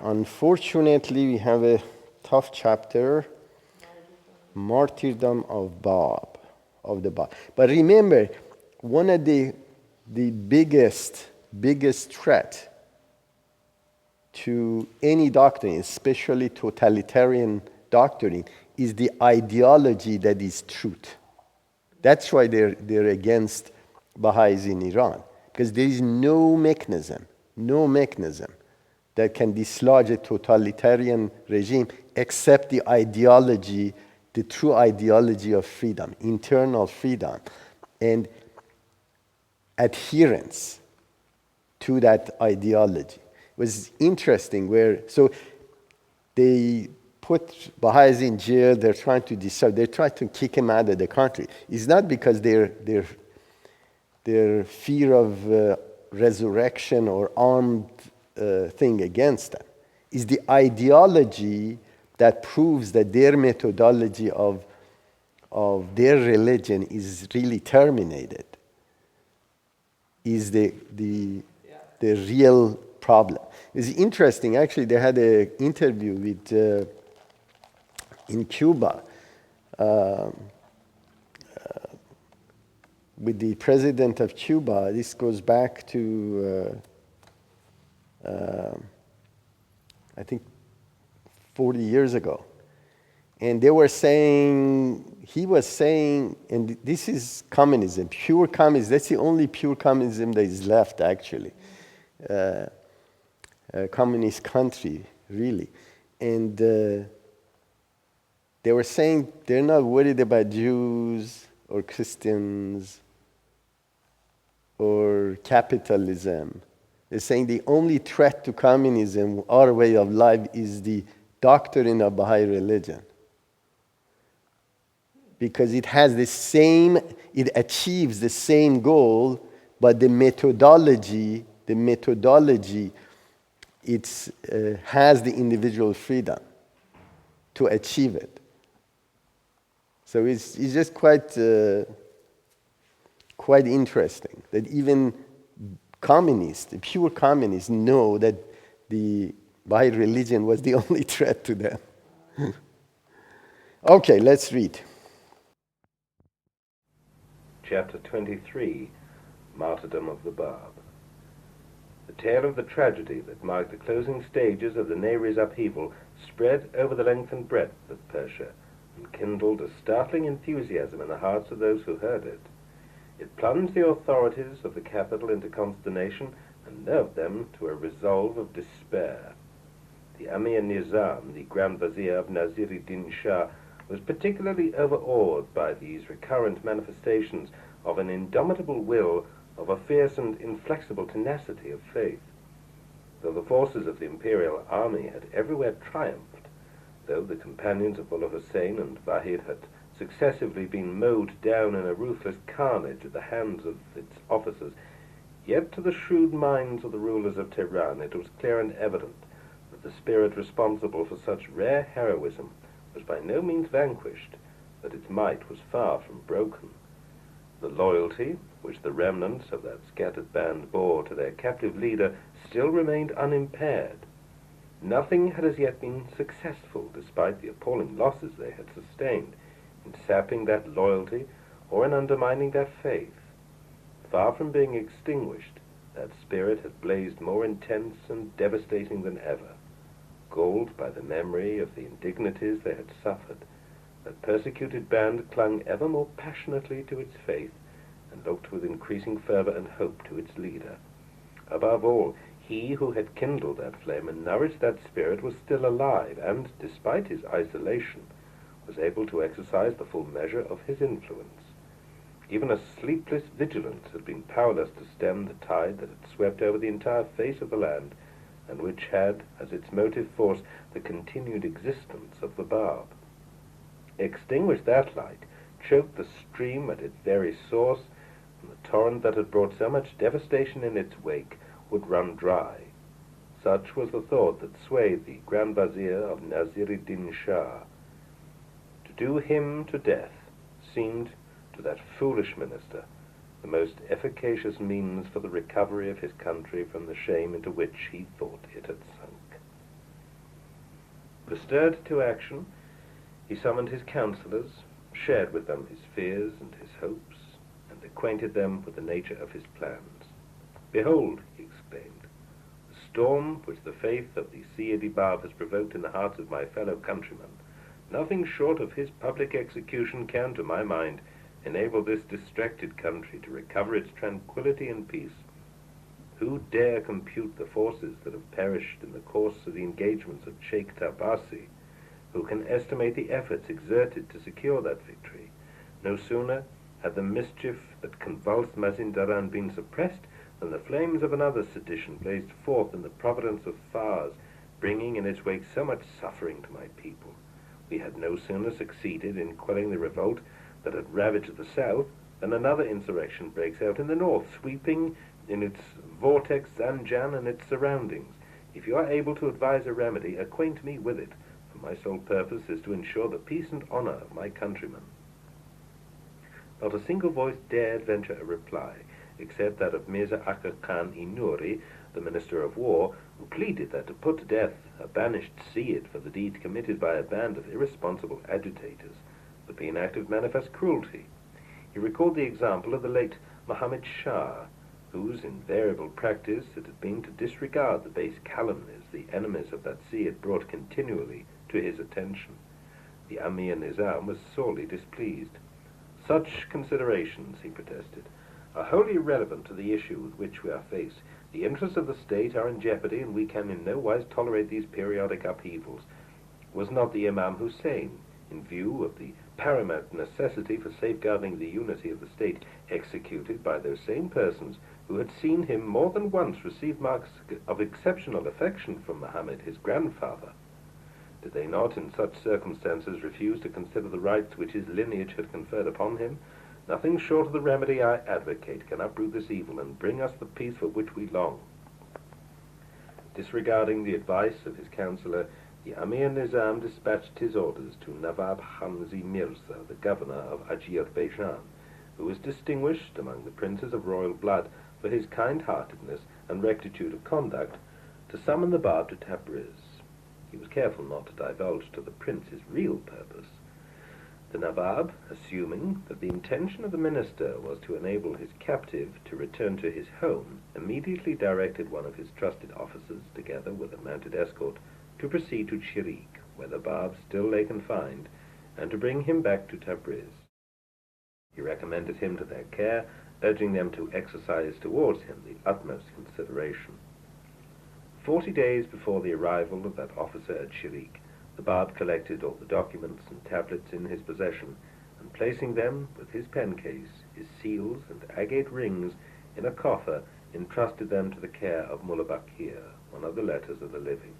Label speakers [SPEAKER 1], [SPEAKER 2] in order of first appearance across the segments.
[SPEAKER 1] Unfortunately, we have a tough chapter, Martyrdom of the Bab. But remember, one of the biggest threat to any doctrine, especially totalitarian doctrine, is the ideology that is truth. That's why they're against Baha'is in Iran, because there is no mechanism that can dislodge a totalitarian regime except the ideology, the true ideology of freedom, internal freedom, and adherence to that ideology. It was interesting so they put Baha'is in jail, they're trying to decide, they try to kick him out of the country. It's not because their fear of resurrection or armed thing against them. It's the ideology that proves that their methodology of their religion is really terminated, is the real problem. It's interesting, actually, they had an interview with in Cuba with the president of Cuba. This goes back to I think 40 years ago. And he was saying, and this is communism, pure communism. That's the only pure communism that is left, actually. A communist country, really. And they were saying they're not worried about Jews or Christians or capitalism. They're saying the only threat to communism, our way of life, is the doctrine of Baha'i religion. Because it achieves the same goal, but the methodology, has the individual freedom to achieve it. So it's just quite interesting that even pure communists know that the Baha'i religion was the only threat to them. Okay, let's read.
[SPEAKER 2] Chapter 23, Martyrdom of the Bab. The tale of the tragedy that marked the closing stages of the Nehri's upheaval spread over the length and breadth of Persia and kindled a startling enthusiasm in the hearts of those who heard it. It plunged the authorities of the capital into consternation and nerved them to a resolve of despair. The Amir Nizam, the Grand Vizier of Nasir-i-Din Shah, was particularly overawed by these recurrent manifestations of an indomitable will, of a fierce and inflexible tenacity of faith. Though the forces of the imperial army had everywhere triumphed, though the companions of Mullah Hussein and Wahid had successively been mowed down in a ruthless carnage at the hands of its officers, yet to the shrewd minds of the rulers of Tehran it was clear and evident that the spirit responsible for such rare heroism was by no means vanquished, that its might was far from broken. The loyalty which the remnants of that scattered band bore to their captive leader still remained unimpaired. Nothing had as yet been successful, despite the appalling losses they had sustained, in sapping that loyalty or in undermining that faith. Far from being extinguished, that spirit had blazed more intense and devastating than ever. Galled by the memory of the indignities they had suffered, that persecuted band clung ever more passionately to its faith and looked with increasing fervor and hope to its leader. Above all, he who had kindled that flame and nourished that spirit was still alive and, despite his isolation, was able to exercise the full measure of his influence. Even a sleepless vigilance had been powerless to stem the tide that had swept over the entire face of the land, and which had as its motive force the continued existence of the Bab. Extinguish that light, choke the stream at its very source, and the torrent that had brought so much devastation in its wake would run dry. Such was the thought that swayed the Grand Vizier of Nasir-i-Din Shah. To do him to death seemed, to that foolish minister, the most efficacious means for the recovery of his country from the shame into which he thought it had sunk. Bestirred to action, he summoned his counselors, shared with them his fears and his hopes, and acquainted them with the nature of his plans. "Behold," he exclaimed, "the storm which the faith of the Sayyidi Bab has provoked in the hearts of my fellow countrymen. Nothing short of his public execution can, to my mind, enable this distracted country to recover its tranquility and peace. Who dare compute the forces that have perished in the course of the engagements of Sheikh Tabasi? Who can estimate the efforts exerted to secure that victory? No sooner had the mischief that convulsed Mazindaran been suppressed than the flames of another sedition blazed forth in the province of Fars, bringing in its wake so much suffering to my people. We had no sooner succeeded in quelling the revolt that had ravaged the south than another insurrection breaks out in the north, sweeping in its vortex Zanjan and its surroundings. If you are able to advise a remedy, acquaint me with it, for my sole purpose is to ensure the peace and honor of my countrymen." Not a single voice dared venture a reply, except that of Mirza Akbar Khan Inuri, the Minister of War, who pleaded that to put to death a banished Sayyid for the deed committed by a band of irresponsible agitators would be an act of manifest cruelty. He recalled the example of the late Muhammad Shah, whose invariable practice it had been to disregard the base calumnies the enemies of that Sayyid brought continually to his attention. The Amir Nizam was sorely displeased. "Such considerations," he protested, "are wholly irrelevant to the issue with which we are faced. The interests of the state are in jeopardy, and we can in no wise tolerate these periodic upheavals. Was not the Imam Hussein, in view of the paramount necessity for safeguarding the unity of the state, executed by those same persons who had seen him more than once receive marks of exceptional affection from Muhammad, his grandfather? Did they not, in such circumstances, refuse to consider the rights which his lineage had conferred upon him? Nothing short of the remedy I advocate can uproot this evil and bring us the peace for which we long." Disregarding the advice of his counselor, the Amir Nizam dispatched his orders to Nawab Hamzi Mirza, the governor of Azerbaijan, who was distinguished among the princes of royal blood for his kind-heartedness and rectitude of conduct, to summon the Bab to Tabriz. He was careful not to divulge to the prince his real purpose. The Nawab, assuming that the intention of the minister was to enable his captive to return to his home, immediately directed one of his trusted officers, together with a mounted escort, to proceed to Chirik, where the Bab still lay confined, and to bring him back to Tabriz. He recommended him to their care, urging them to exercise towards him the utmost consideration. 40 days before the arrival of that officer at Chirik, the Bab collected all the documents and tablets in his possession, and placing them, with his pen case, his seals, and agate rings, in a coffer, entrusted them to the care of Mullah Bakir, one of the letters of the living.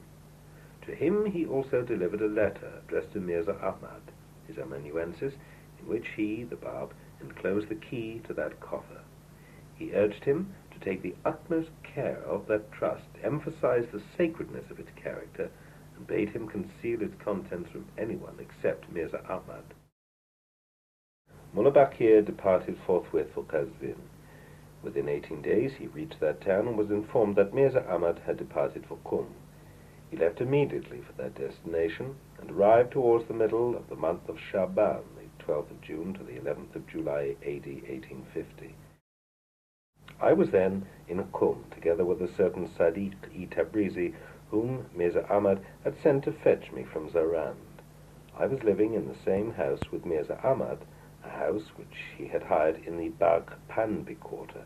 [SPEAKER 2] To him he also delivered a letter addressed to Mirza Ahmad, his amanuensis, in which he, the Bab, enclosed the key to that coffer. He urged him to take the utmost care of that trust, emphasized the sacredness of its character, and bade him conceal its contents from anyone except Mirza Ahmad. Mullah Bakir departed forthwith for Kazvin. Within 18 days he reached that town and was informed that Mirza Ahmad had departed for Qum. He left immediately for that destination, and arrived towards the middle of the month of Shaban, the 12th of June to the 11th of July, AD 1850. I was then in Qum, together with a certain Sadiq-i Tabrizi, whom Mirza Ahmad had sent to fetch me from Zarand. I was living in the same house with Mirza Ahmad, a house which he had hired in the Bagh Panbi quarter.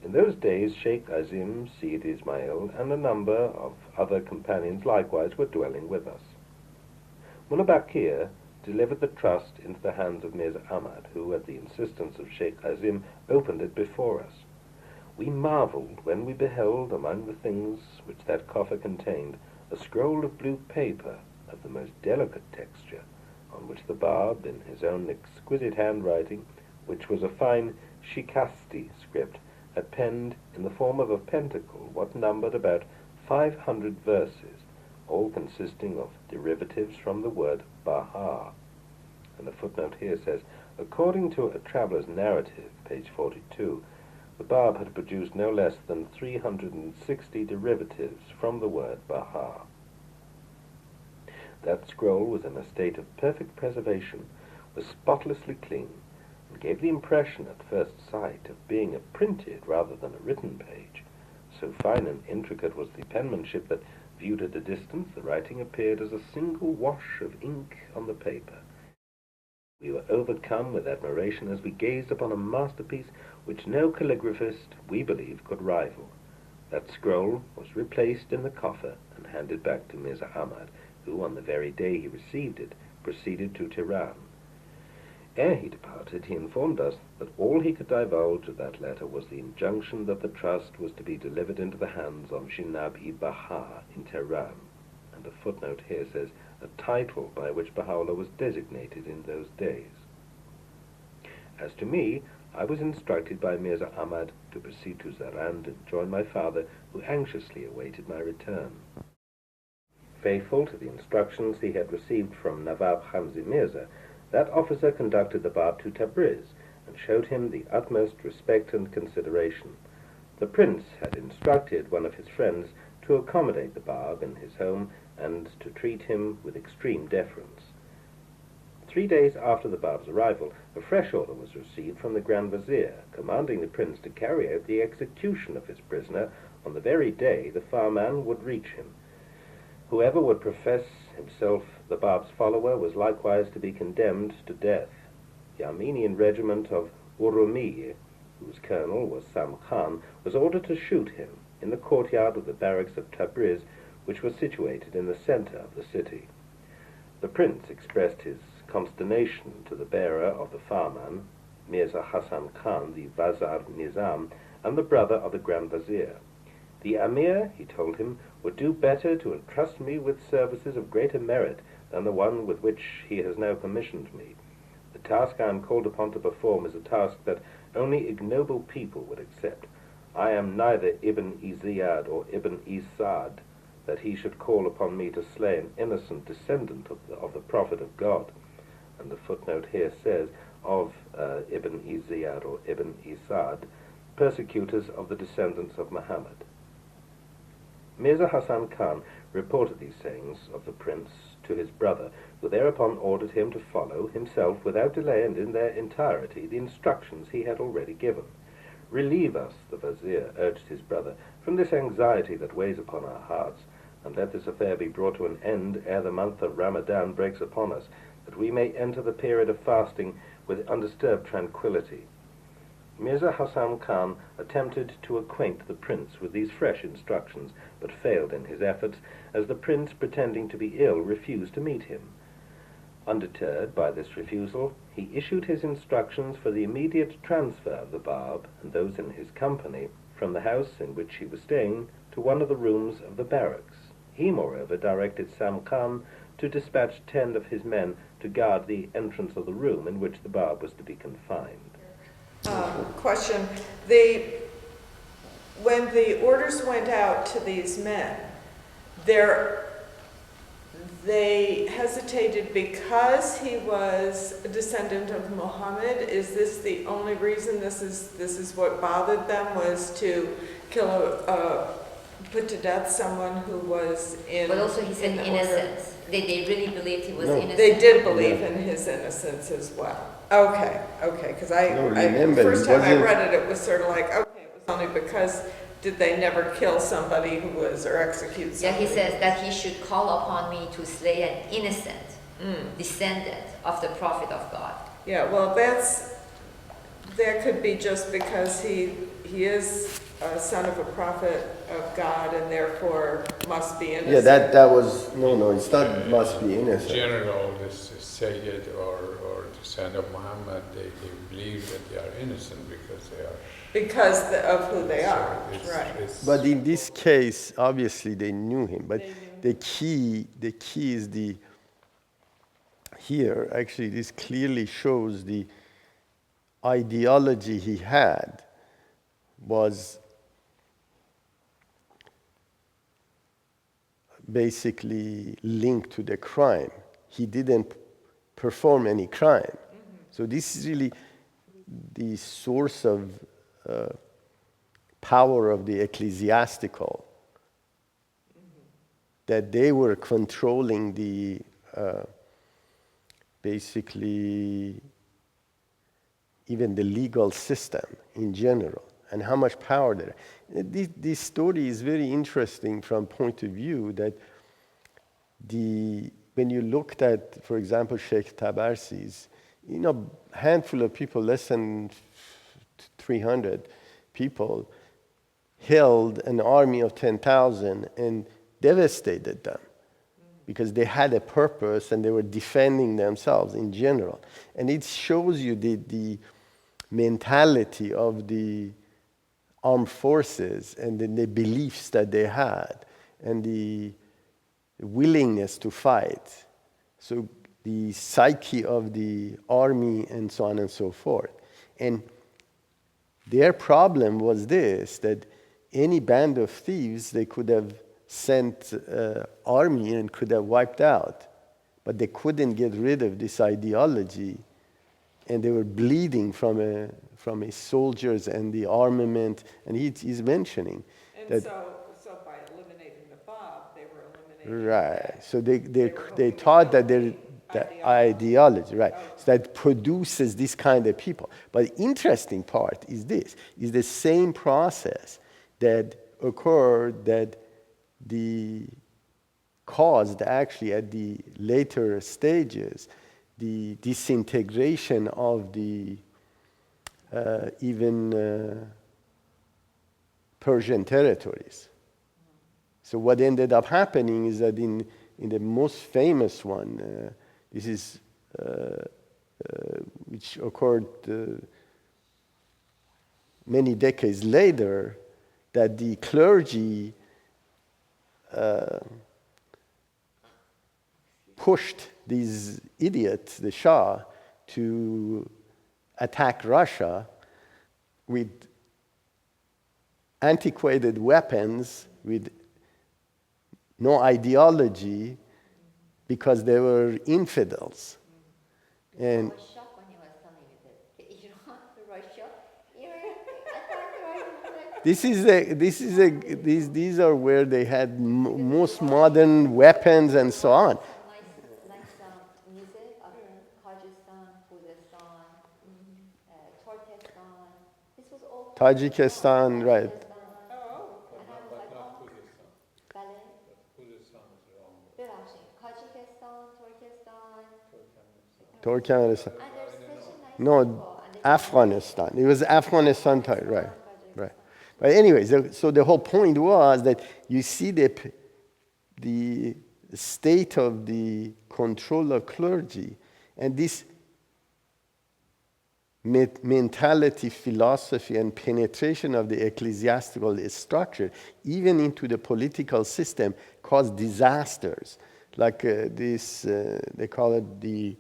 [SPEAKER 2] In those days Sheikh Azim, Sayyid Ismail, and a number of other companions likewise were dwelling with us. Mullah Bakir delivered the trust into the hands of Mirza Ahmad, who, at the insistence of Sheikh Azim, opened it before us. We marveled when we beheld among the things which that coffer contained a scroll of blue paper of the most delicate texture, on which the Bab, in his own exquisite handwriting, which was a fine Shikasti script, had penned in the form of a pentacle what numbered about 500 verses, all consisting of derivatives from the word Baha. And the footnote here says, according to a traveller's narrative, page 42, the Bab had produced no less than 360 derivatives from the word Baha. That scroll was in a state of perfect preservation, was spotlessly clean, and gave the impression at first sight of being a printed rather than a written page. So fine and intricate was the penmanship that, viewed at a distance, the writing appeared as a single wash of ink on the paper. We were overcome with admiration as we gazed upon a masterpiece which no calligraphist, we believe, could rival. That scroll was replaced in the coffer and handed back to Mirza Ahmad, who, on the very day he received it, proceeded to Tehran. Ere he departed, he informed us that all he could divulge of that letter was the injunction that the trust was to be delivered into the hands of Janabi Baha in Tehran, and a footnote here says, a title by which Baha'u'llah was designated in those days. As to me, I was instructed by Mirza Ahmad to proceed to Zarand and join my father, who anxiously awaited my return. Faithful to the instructions he had received from Nawab Hamzi Mirza, that officer conducted the Bab to Tabriz and showed him the utmost respect and consideration. The prince had instructed one of his friends to accommodate the Bab in his home and to treat him with extreme deference. 3 days after the Bab's arrival, a fresh order was received from the Grand Vizier, commanding the prince to carry out the execution of his prisoner on the very day the Farman would reach him. Whoever would profess himself the Bab's follower was likewise to be condemned to death. The Armenian regiment of Urumi, whose colonel was Sam Khan, was ordered to shoot him in the courtyard of the barracks of Tabriz, which was situated in the center of the city. The prince expressed his consternation to the bearer of the Farman, Mirza Hassan Khan, the Vazar Nizam, and the brother of the Grand Vizier. The Amir, he told him, would do better to entrust me with services of greater merit than the one with which he has now commissioned me. The task I am called upon to perform is a task that only ignoble people would accept. I am neither Ibn Ziyad or Ibn Isad, that he should call upon me to slay an innocent descendant of the Prophet of God. And the footnote here says, of Ibn Ziyad or Ibn Isad, persecutors of the descendants of Muhammad. Mirza Hassan Khan reported these sayings of the prince to his brother, who thereupon ordered him to follow himself without delay and in their entirety the instructions he had already given. Relieve us, the vizier urged his brother, from this anxiety that weighs upon our hearts, and let this affair be brought to an end ere the month of Ramadan breaks upon us, that we may enter the period of fasting with undisturbed tranquillity. Mirza Hassan Khan attempted to acquaint the prince with these fresh instructions, but failed in his efforts, as the prince, pretending to be ill, refused to meet him. Undeterred by this refusal, he issued his instructions for the immediate transfer of the Bab and those in his company from the house in which he was staying to one of the rooms of the barracks. He, moreover, directed Sam Khan to dispatch 10 of his men to guard the entrance of the room in which the Bab was to be confined.
[SPEAKER 3] Question. When the orders went out to these men, they hesitated because he was a descendant of Muhammad. Is this the only reason? This is what bothered them, was to put to death someone who was in.
[SPEAKER 4] But also he said innocence. They really believed he was innocent.
[SPEAKER 3] They did believe in his innocence as well. Okay, because the first time I read it, it was sort of like, okay, it was only because did they never kill somebody who was, or execute somebody?
[SPEAKER 4] Yeah, he says that he should call upon me to slay an innocent descendant of the Prophet of God.
[SPEAKER 3] Yeah, well, that could be just because he is a son of a prophet of God and therefore must be innocent.
[SPEAKER 1] Yeah, that was, no, it's not must be innocent.
[SPEAKER 5] In general, this Sayyid or the son of Muhammad, they believe that they are innocent because they are.
[SPEAKER 3] Because of who they are, right.
[SPEAKER 1] But in this case, obviously they knew him. But the key is here, actually, this clearly shows the ideology he had was basically linked to the crime. He didn't perform any crime. Mm-hmm. So this is really the source of power of the ecclesiastical, that they were controlling the basically even the legal system in general, and how much power there. This story is very interesting from point of view that when you looked at, for example, Sheikh Tabarsi's, handful of people, less than 300 people, held an army of 10,000 and devastated them because they had a purpose and they were defending themselves in general. And it shows you the mentality of the armed forces and the beliefs that they had and the willingness to fight. So the psyche of the army and so on and so forth. And their problem was this, that any band of thieves, they could have sent army and could have wiped out. But they couldn't get rid of this ideology, and they were bleeding from a soldiers and the armament. And he's mentioning
[SPEAKER 3] and
[SPEAKER 1] that.
[SPEAKER 3] So by eliminating the Bab, they were eliminating.
[SPEAKER 1] Right. So they taught that the ideology, right? So that produces this kind of people. But the interesting part is this: is the same process that occurred that caused actually at the later stages the disintegration of the even Persian territories. So what ended up happening is that in the most famous one, this is which occurred many decades later, that the clergy pushed these idiots, the Shah, to attack Russia with antiquated weapons, with no ideology, because they were infidels. And
[SPEAKER 4] I was shocked when he was telling me that Iran to Russia.
[SPEAKER 1] these are where they had most modern weapons and so on.
[SPEAKER 4] Nice music of Kyrgyzstan, Kurdistan, Turkestan. This was all
[SPEAKER 1] Tajikistan, right. Turkmenistan. No, Afghanistan. It was Afghanistan, right. But anyways, so the whole point was that you see the state of the control of clergy, and this mentality, philosophy, and penetration of the ecclesiastical structure, even into the political system, caused disasters. Like they call it the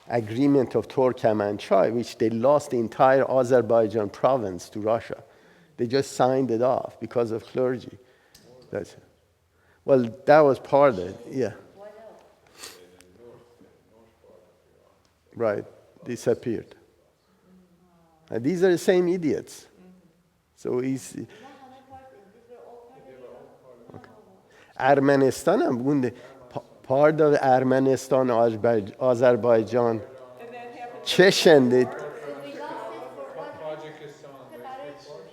[SPEAKER 1] agreement of Turkmenistan, which they lost the entire Azerbaijan province to Russia. They just signed it off because of clergy. That's it. Well, that was part of it, yeah. Right, disappeared. And these are the same idiots. So he's... Okay. Armenistan, part of Armenistan, Azerbaijan, Chechen,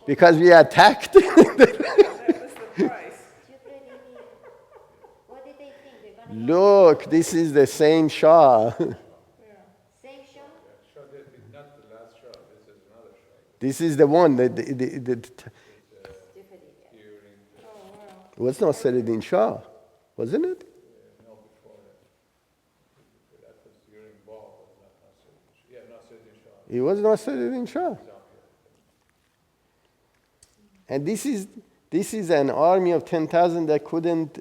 [SPEAKER 1] because we attacked.
[SPEAKER 3] That was the price.
[SPEAKER 4] What did they think?
[SPEAKER 1] Look, this is the same Shah.
[SPEAKER 4] Same Shah?
[SPEAKER 5] Not the last Shah, this is another Shah.
[SPEAKER 1] This is the one that it was not Saladin Shah, wasn't it?
[SPEAKER 5] No, before that. That was during Bab'i, not Saladin Shah.
[SPEAKER 1] It was not Saladin Shah. And this is an army of 10,000 that couldn't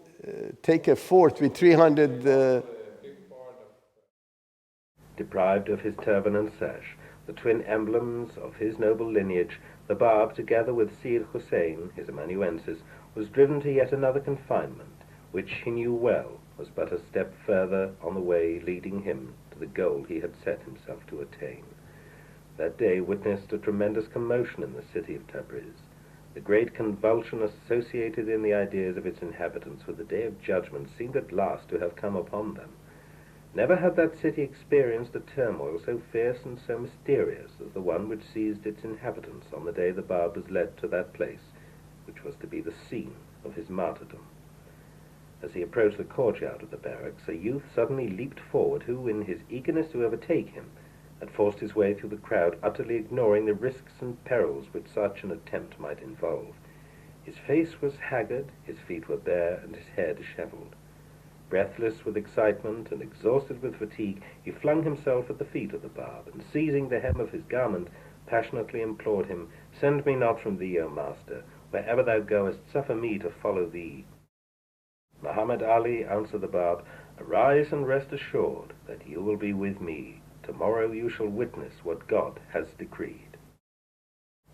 [SPEAKER 1] take a fort with 300...
[SPEAKER 2] Deprived of his turban and sash, the twin emblems of his noble lineage, the Bab, together with Sir Hussein, his amanuensis, was driven to yet another confinement, which he knew well was but a step further on the way leading him to the goal he had set himself to attain. That day witnessed a tremendous commotion in the city of Tabriz. The great convulsion associated in the ideas of its inhabitants with the day of judgment seemed at last to have come upon them. Never had that city experienced a turmoil so fierce and so mysterious as the one which seized its inhabitants on the day the Bab was led to that place, which was to be the scene of his martyrdom. As he approached the courtyard of the barracks, a youth suddenly leaped forward who, in his eagerness to overtake him, had forced his way through the crowd, utterly ignoring the risks and perils which such an attempt might involve. His face was haggard, his feet were bare, and his hair dishevelled. Breathless with excitement and exhausted with fatigue, he flung himself at the feet of the Bab, and seizing the hem of his garment, passionately implored him, "Send me not from thee, O Master. Wherever thou goest, suffer me to follow thee." Muhammad Ali answered the Bab, "Arise and rest assured that you will be with me. Tomorrow you shall witness what God has decreed."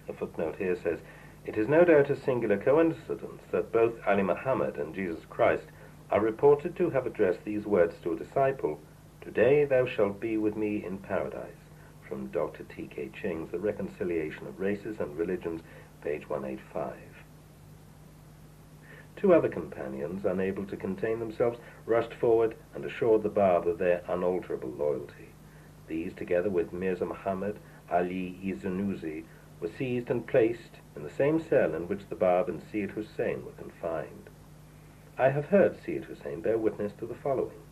[SPEAKER 2] A footnote here says, "It is no doubt a singular coincidence that both Ali Muhammad and Jesus Christ are reported to have addressed these words to a disciple, 'Today thou shalt be with me in paradise,' from Dr. T.K. Ching's The Reconciliation of Races and Religions, page 185. Two other companions, unable to contain themselves, rushed forward and assured the Bab of their unalterable loyalty. These, together with Mirza Muhammad Ali Zunuzi, were seized and placed in the same cell in which the Bab and Syed Hussein were confined. I have heard Syed Hussein bear witness to the following.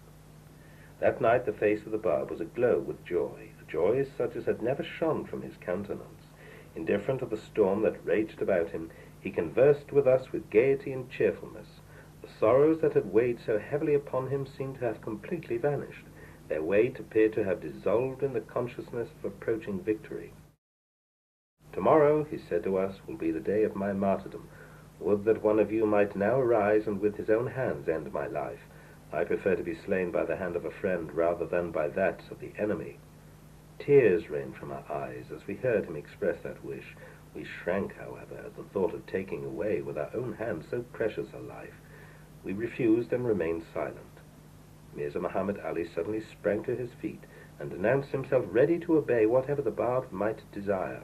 [SPEAKER 2] That night the face of the Bab was aglow with joy, a joy such as had never shone from his countenance. Indifferent to the storm that raged about him, he conversed with us with gaiety and cheerfulness. The sorrows that had weighed so heavily upon him seemed to have completely vanished. Their weight appeared to have dissolved in the consciousness of approaching victory. "Tomorrow," he said to us, "will be the day of my martyrdom. Would that one of you might now arise and with his own hands end my life. I prefer to be slain by the hand of a friend rather than by that of the enemy." Tears rained from our eyes as we heard him express that wish. We shrank, however, at the thought of taking away with our own hands so precious a life. We refused and remained silent. Mirza Muhammad Ali suddenly sprang to his feet and announced himself ready to obey whatever the Bab might desire.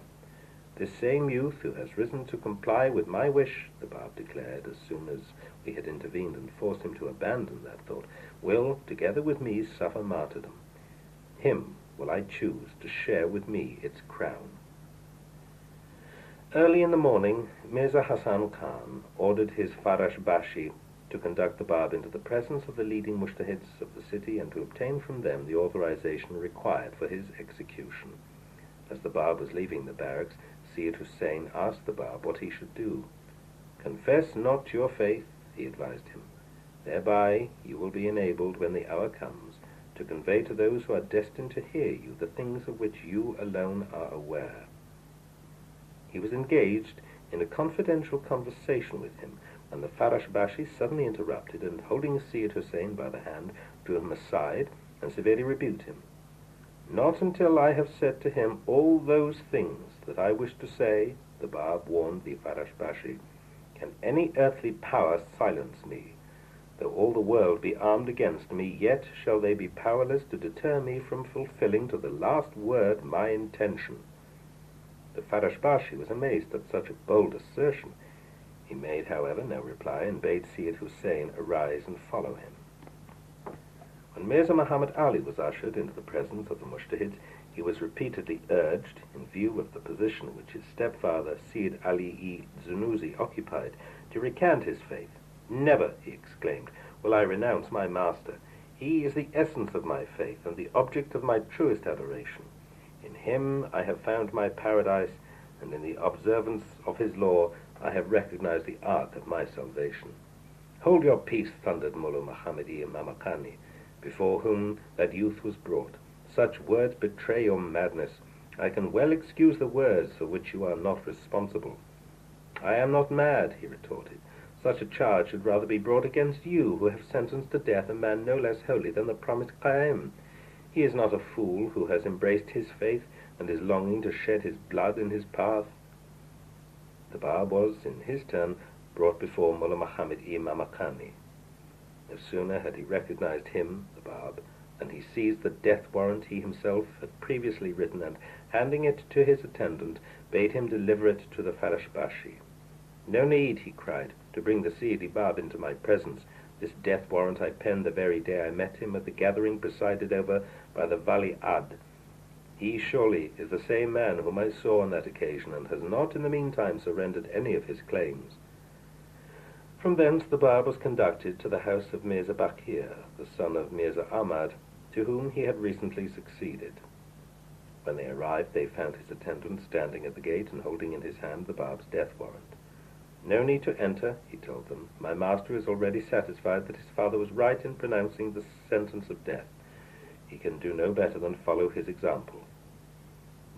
[SPEAKER 2] "This same youth who has risen to comply with my wish," the Bab declared as soon as we had intervened and forced him to abandon that thought, "will, together with me, suffer martyrdom. Him will I choose to share with me its crown." Early in the morning, Mirza Hassan Khan ordered his Farash Bashi to conduct the Bab into the presence of the leading mujtahids of the city and to obtain from them the authorization required for his execution. As the Bab was leaving the barracks, Syed Hussein asked the Bab what he should do. "Confess not your faith," he advised him. "Thereby you will be enabled, when the hour comes, to convey to those who are destined to hear you the things of which you alone are aware." He was engaged in a confidential conversation with him when the Farash Bashi suddenly interrupted and, holding Syed Hussein by the hand, drew him aside and severely rebuked him. "Not until I have said to him all those things that I wish to say," the Bab warned the Farash Bashi, "can any earthly power silence me. Though all the world be armed against me, yet shall they be powerless to deter me from fulfilling to the last word my intention." The Farash Bashi was amazed at such a bold assertion. He made, however, no reply and bade Syed Hussein arise and follow him. When Mirza Muhammad Ali was ushered into the presence of the mujtahids, he was repeatedly urged, in view of the position which his stepfather, Syed Ali Zunuzi, occupied, to recant his faith. "Never," he exclaimed, "will I renounce my master. He is the essence of my faith and the object of my truest adoration. In him I have found my paradise, and in the observance of his law I have recognized the ark of my salvation." "Hold your peace," thundered Mullah Muhammadi Mamakani, before whom that youth was brought. "Such words betray your madness. I can well excuse the words for which you are not responsible." "I am not mad," he retorted. "Such a charge should rather be brought against you, who have sentenced to death a man no less holy than the promised Qaim. He is not a fool who has embraced his faith and is longing to shed his blood in his path." The Bab was, in his turn, brought before Mullah Muhammad Mamakani. No sooner had he recognized him, the Bab, than he seized the death warrant he himself had previously written and, handing it to his attendant, bade him deliver it to the Farash Bashi. "No need," he cried, "to bring the Sayyid Bab into my presence. This death warrant I penned the very day I met him at the gathering presided over by the Wali Ad. He surely is the same man whom I saw on that occasion, and has not in the meantime surrendered any of his claims." From thence the Bab was conducted to the house of Mirza Bakir, the son of Mirza Ahmad, to whom he had recently succeeded. When they arrived, they found his attendant standing at the gate and holding in his hand the Bab's death warrant. "No need to enter," he told them. "My master is already satisfied that his father was right in pronouncing the sentence of death. He can do no better than follow his example."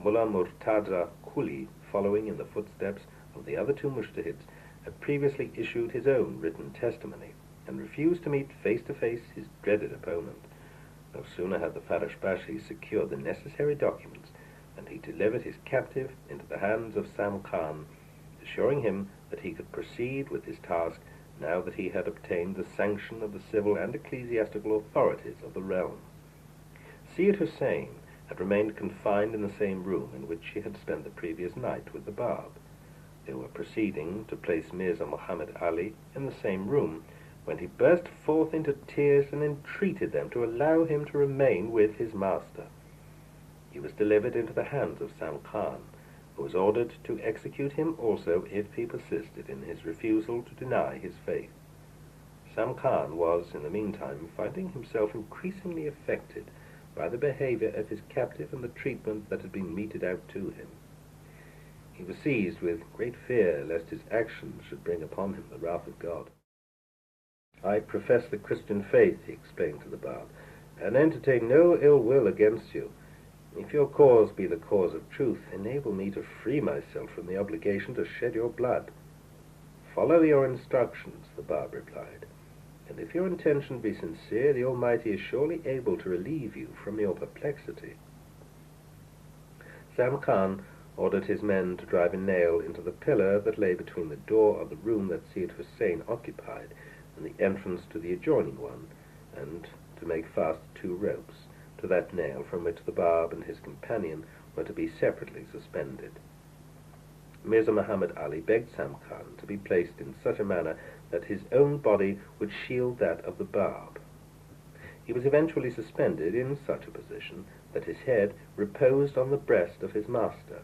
[SPEAKER 2] Mullah Murtada Kuli, following in the footsteps of the other two mujtahids, had previously issued his own written testimony, and refused to meet face to face his dreaded opponent. No sooner had the Farashbashi secured the necessary documents than he delivered his captive into the hands of Sam Khan, assuring him that he could proceed with his task now that he had obtained the sanction of the civil and ecclesiastical authorities of the realm. Sayyid Hussein had remained confined in the same room in which he had spent the previous night with the Bab. They were proceeding to place Mirza Muhammad Ali in the same room when he burst forth into tears and entreated them to allow him to remain with his master. He was delivered into the hands of Sam Khan, who was ordered to execute him also if he persisted in his refusal to deny his faith. Sam Khan was, in the meantime, finding himself increasingly affected by the behavior of his captive and the treatment that had been meted out to him. He was seized with great fear lest his actions should bring upon him the wrath of God. "I profess the Christian faith," he explained to the Bab, "and entertain no ill will against you. If your cause be the cause of truth, enable me to free myself from the obligation to shed your blood." "Follow your instructions," the Bab replied, "and if your intention be sincere, the Almighty is surely able to relieve you from your perplexity." Sam Khan ordered his men to drive a nail into the pillar that lay between the door of the room that Sayyid Hussein occupied and the entrance to the adjoining one, and to make fast 2 ropes to that nail from which the Bab and his companion were to be separately suspended. Mirza Muhammad Ali begged Sam Khan to be placed in such a manner that his own body would shield that of the Bab. He was eventually suspended in such a position that his head reposed on the breast of his master.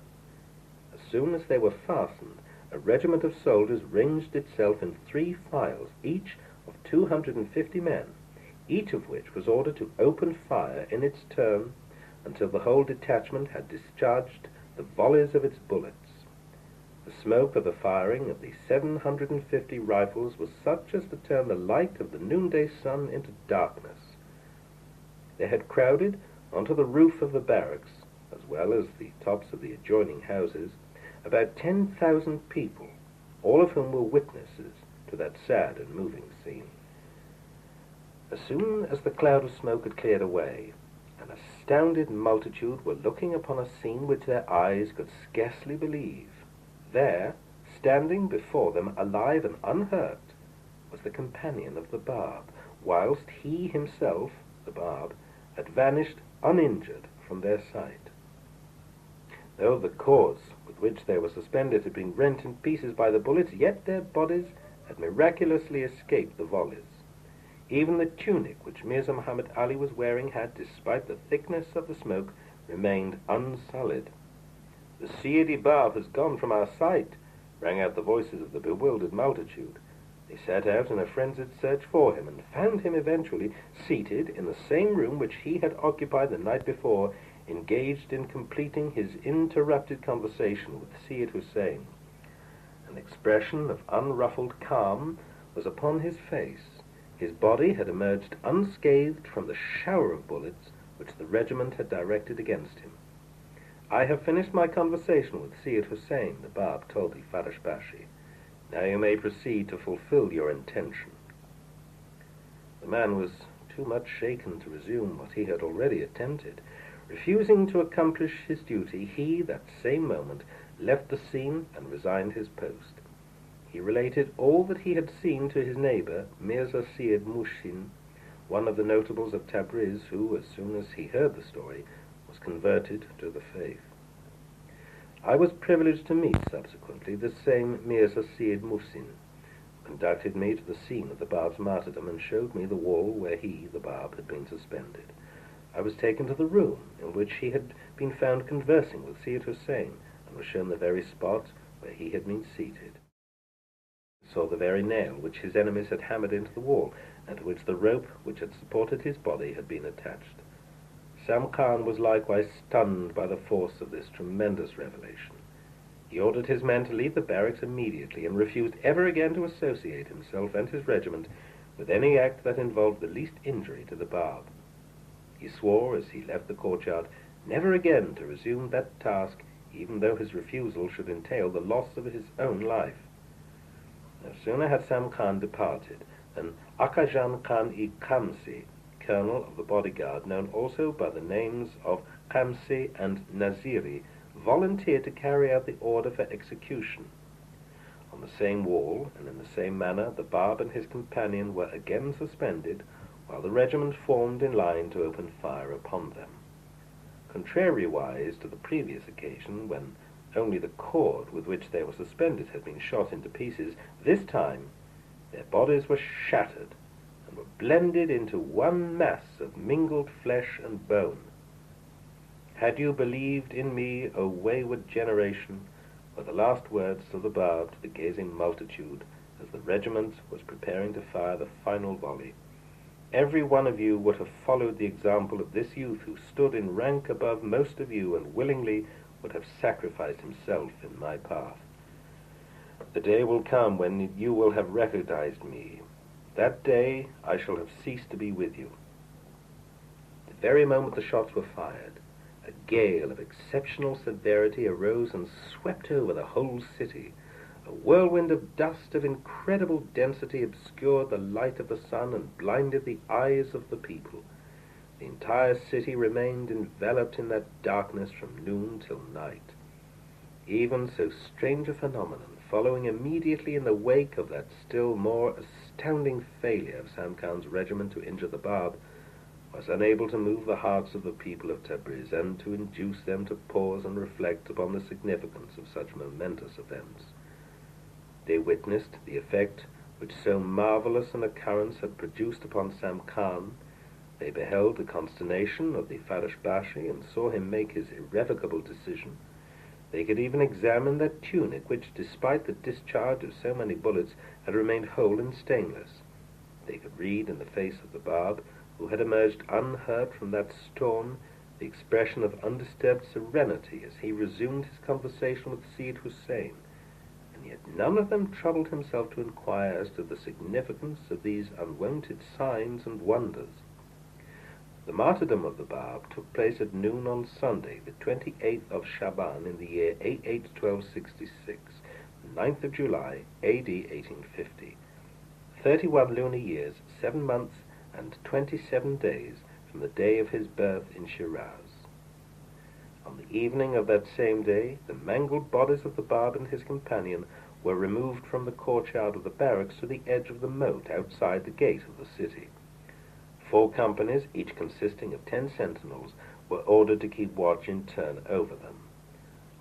[SPEAKER 2] As soon as they were fastened, a regiment of soldiers ranged itself in 3 files, each of 250 men, each of which was ordered to open fire in its turn until the whole detachment had discharged the volleys of its bullets. The smoke of the firing of the 750 rifles was such as to turn the light of the noonday sun into darkness. They had crowded onto the roof of the barracks, as well as the tops of the adjoining houses, about 10,000 people, all of whom were witnesses to that sad and moving scene. As soon as the cloud of smoke had cleared away, an astounded multitude were looking upon a scene which their eyes could scarcely believe. There, standing before them, alive and unhurt, was the companion of the Bab, whilst he himself, the Bab, had vanished uninjured from their sight. Though the cords with which they were suspended had been rent in pieces by the bullets, yet their bodies had miraculously escaped the volleys. Even the tunic which Mirza Muhammad Ali was wearing had, despite the thickness of the smoke, remained unsullied. "The Sayyid Bab has gone from our sight," rang out the voices of the bewildered multitude. They set out in a frenzied search for him, and found him eventually seated in the same room which he had occupied the night before, engaged in completing his interrupted conversation with Sayyid Hussein. An expression of unruffled calm was upon his face. His body had emerged unscathed from the shower of bullets which the regiment had directed against him. "I have finished my conversation with Sayyid Hussein," the Bab told the Farashbashi. "Now you may proceed to fulfill your intention." The man was too much shaken to resume what he had already attempted. Refusing to accomplish his duty, he, that same moment, left the scene and resigned his post. He related all that he had seen to his neighbor, Mirza Sayyid Mushin, one of the notables of Tabriz, who, as soon as he heard the story, was converted to the faith. I was privileged to meet, subsequently, the same Mirza Sayyid Muhsin, who conducted me to the scene of the Bab's martyrdom and showed me the wall where he, the Bab, had been suspended. I was taken to the room in which he had been found conversing with Sayyid Hussein, and was shown the very spot where he had been seated. I saw the very nail which his enemies had hammered into the wall, and to which the rope which had supported his body had been attached. Sam Khan was likewise stunned by the force of this tremendous revelation. He ordered his men to leave the barracks immediately, and refused ever again to associate himself and his regiment with any act that involved the least injury to the Bab. He swore, as he left the courtyard, never again to resume that task, even though his refusal should entail the loss of his own life. No sooner had Sam Khan departed than Akajan Khan-i Kamsi, colonel of the bodyguard, known also by the names of Kamsi and Naziri, volunteered to carry out the order for execution. On the same wall, and in the same manner, the Bab and his companion were again suspended, while the regiment formed in line to open fire upon them. Contrariwise to the previous occasion, when only the cord with which they were suspended had been shot into pieces, this time their bodies were shattered and were blended into one mass of mingled flesh and bone. "Had you believed in me, O wayward generation," were the last words of the Bab to the gazing multitude as the regiment was preparing to fire the final volley. "Every one of you would have followed the example of this youth who stood in rank above most of you and willingly would have sacrificed himself in my path. The day will come when you will have recognized me. That day I shall have ceased to be with you." The very moment the shots were fired, a gale of exceptional severity arose and swept over the whole city. A whirlwind of dust of incredible density obscured the light of the sun and blinded the eyes of the people. The entire city remained enveloped in that darkness from noon till night. Even so strange a phenomenon, following immediately in the wake of that still more astounding failure of Sam Khan's regiment to injure the Bab, was unable to move the hearts of the people of Tabriz and to induce them to pause and reflect upon the significance of such momentous events. They witnessed the effect which so marvelous an occurrence had produced upon Sam Khan. They beheld the consternation of the Farish Bashi and saw him make his irrevocable decision. They could even examine that tunic which, despite the discharge of so many bullets, had remained whole and stainless. They could read in the face of the Bab, who had emerged unhurt from that storm, the expression of undisturbed serenity as he resumed his conversation with Sayyid Hussein. And yet none of them troubled himself to inquire as to the significance of these unwonted signs and wonders. The martyrdom of the Bab took place at noon on Sunday, the 28th of Shaban in the year 88-1266, the 9th of July, A.D. 1850. 31 lunar years, 7 months, and 27 days from the day of his birth in Shiraz. On the evening of that same day, the mangled bodies of the Bab and his companion were removed from the courtyard of the barracks to the edge of the moat outside the gate of the city. 4 companies, each consisting of 10 sentinels, were ordered to keep watch in turn over them.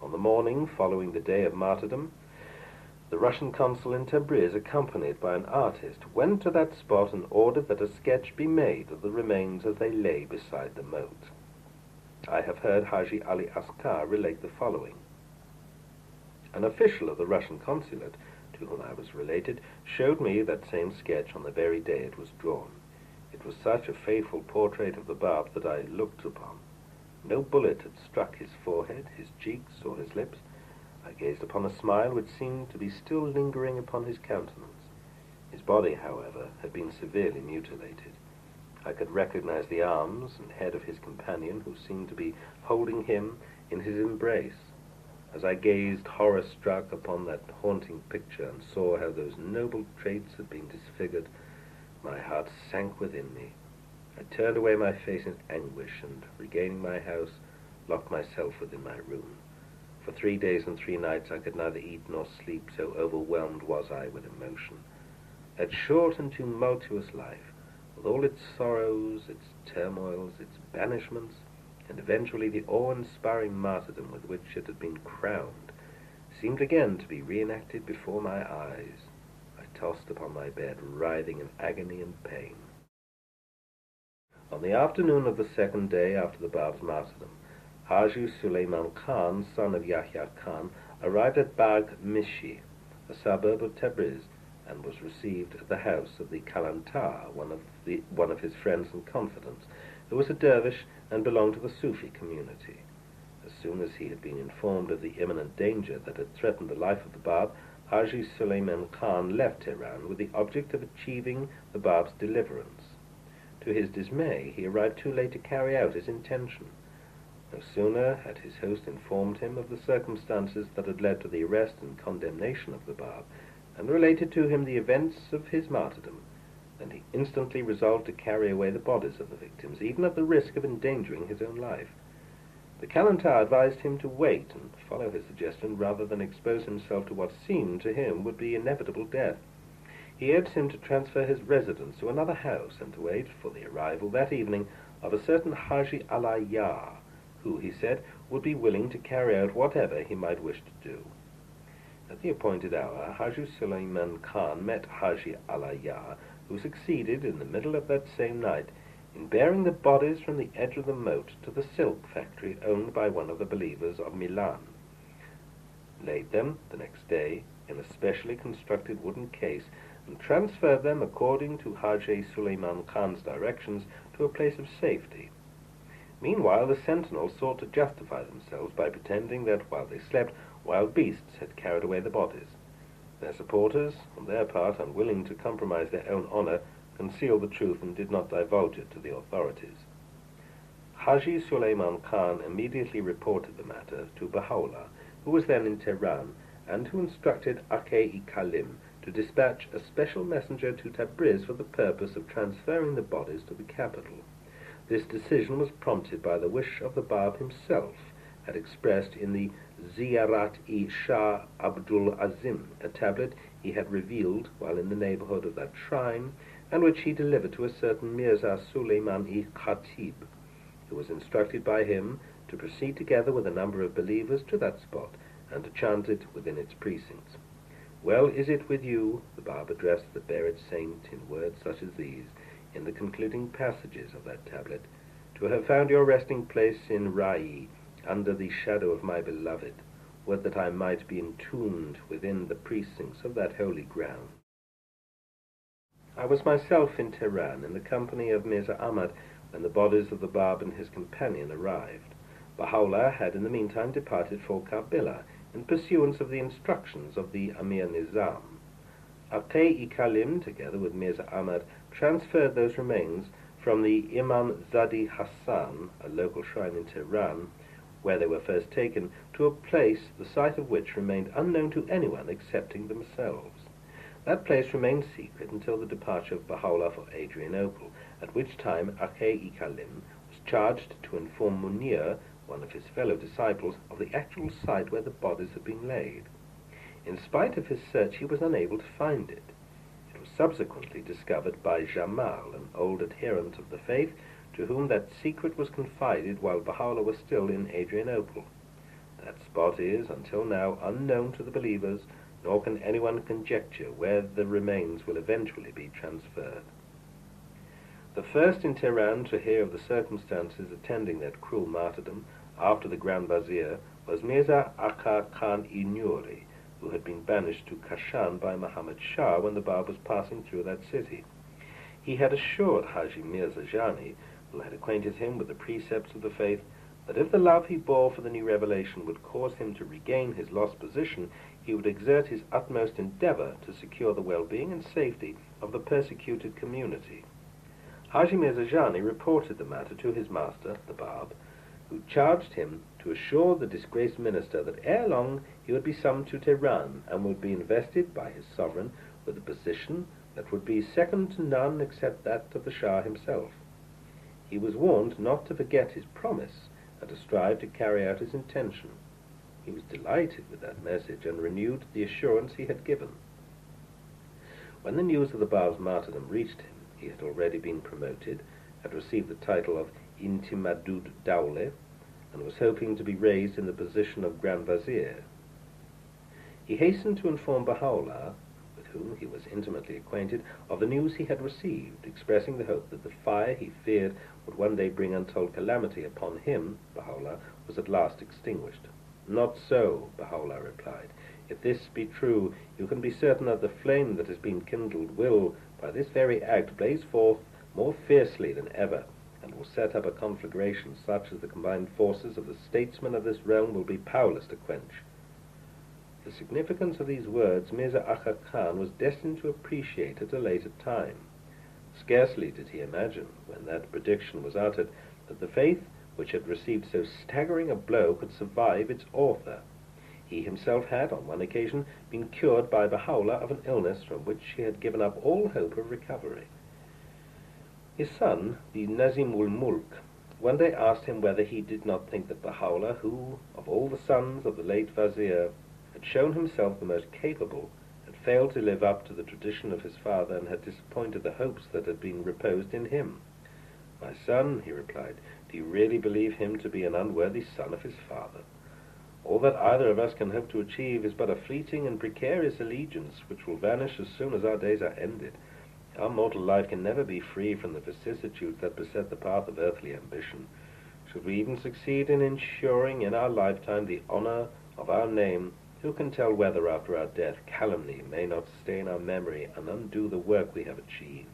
[SPEAKER 2] On the morning following the day of martyrdom, the Russian consul in Tabriz, accompanied by an artist, went to that spot and ordered that a sketch be made of the remains as they lay beside the moat. I have heard Haji Ali Askar relate the following. An official of the Russian consulate, to whom I was related, showed me that same sketch on the very day it was drawn. It was such a faithful portrait of the Bab that I looked upon. No bullet had struck his forehead, his cheeks, or his lips. I gazed upon a smile which seemed to be still lingering upon his countenance. His body, however, had been severely mutilated. I could recognize the arms and head of his companion, who seemed to be holding him in his embrace. As I gazed horror-struck upon that haunting picture and saw how those noble traits had been disfigured, my heart sank within me. I turned away my face in anguish and, regaining my house, locked myself within my room. For 3 days and 3 nights I could neither eat nor sleep, so overwhelmed was I with emotion. That short and tumultuous life, with all its sorrows, its turmoils, its banishments, and eventually the awe-inspiring martyrdom with which it had been crowned, seemed again to be reenacted before my eyes. I tossed upon my bed, writhing in agony and pain. On the afternoon of the second day after the Bab's martyrdom, Haji Suleiman Khan, son of Yahya Khan, arrived at Bagh Mishi, a suburb of Tabriz, and was received at the house of the Kalantar, one of his friends and confidants, who was a dervish and belonged to the Sufi community. As soon as he had been informed of the imminent danger that had threatened the life of the Bab, Haji Suleiman Khan left Tehran with the object of achieving the Bab's deliverance. To his dismay, he arrived too late to carry out his intention. No sooner had his host informed him of the circumstances that had led to the arrest and condemnation of the Bab, and related to him the events of his martyrdom, than he instantly resolved to carry away the bodies of the victims, even at the risk of endangering his own life. The Kalantar advised him to wait and follow his suggestion rather than expose himself to what seemed to him would be inevitable death. He urged him to transfer his residence to another house and to wait for the arrival that evening of a certain Haji Alayar, who, he said, would be willing to carry out whatever he might wish to do. At the appointed hour, Haji Suleiman Khan met Haji Alayar, who succeeded, in the middle of that same night, in bearing the bodies from the edge of the moat to the silk factory owned by one of the believers of Milan, laid them the next day in a specially constructed wooden case, and transferred them, according to Haji Suleiman Khan's directions, to a place of safety. Meanwhile, the sentinels sought to justify themselves by pretending that, while they slept, wild beasts had carried away the bodies. Their supporters, on their part, unwilling to compromise their own honor, concealed the truth and did not divulge it to the authorities. Haji Suleiman Khan immediately reported the matter to Baha'u'llah, who was then in Tehran, and who instructed XXIII to dispatch a special messenger to Tabriz for the purpose of transferring the bodies to the capital. This decision was prompted by the wish of the Bab himself, had expressed in the Ziyarat-i-Shah Abdul Azim, a tablet he had revealed while in the neighborhood of that shrine, and which he delivered to a certain Mirza Suleiman-i-Khatib, who was instructed by him to proceed together with a number of believers to that spot, and to chant it within its precincts. Well is it with you, the Bab addressed the buried saint in words such as these, in the concluding passages of that tablet, to have found your resting place in Rai, under the shadow of my beloved, would that I might be entombed within the precincts of that holy ground. I was myself in Tehran, in the company of Mirza Ahmad, when the bodies of the Bab and his companion arrived. Baha'u'llah had in the meantime departed for Kabila, in pursuance of the instructions of the Amir Nizam. XXIII, together with Mirza Ahmad, transferred those remains from the Imam Zadi Hassan, a local shrine in Tehran, where they were first taken, to a place the site of which remained unknown to anyone excepting themselves. That place remained secret until the departure of Baha'u'llah for Adrianople, at which time XXIII was charged to inform Munir, one of his fellow disciples, of the actual site where the bodies had been laid. In spite of his search, he was unable to find it. It was subsequently discovered by Jamal, an old adherent of the faith, to whom that secret was confided while Baha'u'llah was still in Adrianople. That spot is, until now, unknown to the believers, nor can anyone conjecture where the remains will eventually be transferred. The first in Tehran to hear of the circumstances attending that cruel martyrdom, after the Grand Vizier, was Mirza Akka Khan-i-Nuri, who had been banished to Kashan by Muhammad Shah when the Bab was passing through that city. He had assured Haji Mirza Jani, who had acquainted him with the precepts of the faith, that if the love he bore for the new revelation would cause him to regain his lost position, he would exert his utmost endeavor to secure the well-being and safety of the persecuted community. Haji Mirza Jani reported the matter to his master, the Bab, who charged him to assure the disgraced minister that ere long he would be summoned to Tehran and would be invested by his sovereign with a position that would be second to none except that of the Shah himself. He was warned not to forget his promise and to strive to carry out his intention. He was delighted with that message and renewed the assurance he had given. When the news of the Bab's martyrdom reached him, he had already been promoted, had received the title of Intimadud Dawle, and was hoping to be raised in the position of Grand Vizier. He hastened to inform Baha'u'llah, with whom he was intimately acquainted, of the news he had received, expressing the hope that the fire he feared would one day bring untold calamity upon him, Baha'u'llah, was at last extinguished. "Not so," Baha'u'llah replied. "If this be true, you can be certain that the flame that has been kindled will, by this very act, blaze forth more fiercely than ever, and will set up a conflagration such as the combined forces of the statesmen of this realm will be powerless to quench." The significance of these words Mirza Aga Khan was destined to appreciate at a later time. Scarcely did he imagine, when that prediction was uttered, that the faith which had received so staggering a blow could survive its author. He himself had, on one occasion, been cured by Baha'u'llah of an illness from which he had given up all hope of recovery. His son, the Nazim-ul Mulk, one day asked him whether he did not think that Baha'u'llah, who, of all the sons of the late Vizier, had shown himself the most capable, had failed to live up to the tradition of his father, and had disappointed the hopes that had been reposed in him. "My son," he replied, "do you really believe him to be an unworthy son of his father? All that either of us can hope to achieve is but a fleeting and precarious allegiance, which will vanish as soon as our days are ended. Our mortal life can never be free from the vicissitudes that beset the path of earthly ambition. Should we even succeed in ensuring in our lifetime the honor of our name, who can tell whether after our death calumny may not stain our memory and undo the work we have achieved?